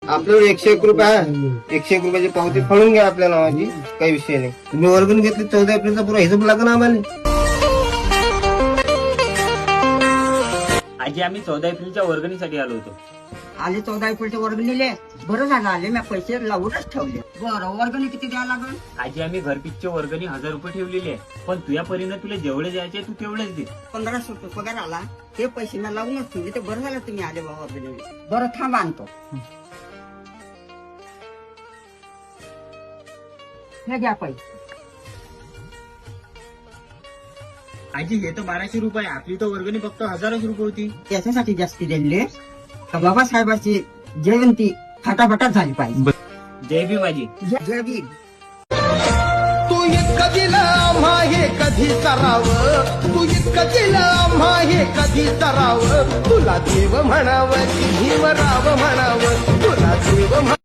आपल्याकडे 101 रुपये आहे. 101 रुपयाची पावती फाळून घ्या आपल्या नावाची, काही विषय नाही. तुम्ही वर्गणी घेतली 14 एप्रिलचा पुरा हिशोब लागला आम्हाला. आजी आम्ही 14 एप्रिलच्या वर्गणीसाठी आलो होतो. आले 14 एप्रिलच्या वर्गणीले बरं झालं आले, मी पैसे लावूनच ठेवले. बरं, वर्गणी किती द्यायला लागेल? आजी आम्ही घरपीचच्या वर्गणी 1000 रुपये ठेवलेली आहे, पण तुझ्या परीनं तुला जेवढे द्यायचे तू तेवढेच दे. 1500 रुपये पगार आला, ते पैसे मी लावूनच ठेवले. ते बरं झालं तुम्ही आले बाबा वर्गणी. बरं थांब आणतो. हे घ्या पैसे. आजी हे तर 1200 रुपये, आपली तर वर्गणी फक्त 1000च रुपये होती. त्याच्यासाठी जास्ती दिले का बाबासाहेबांची जयंती फटाफटात झाली पाहिजे. जय भीम आजी. जय भीम. तू इतकं दिलं आम्हा हे कधी करावं, तू इतकं दिलं आम्हा हे कधी करावं. तुला देव म्हणावं की भीमराव म्हणावं, तुला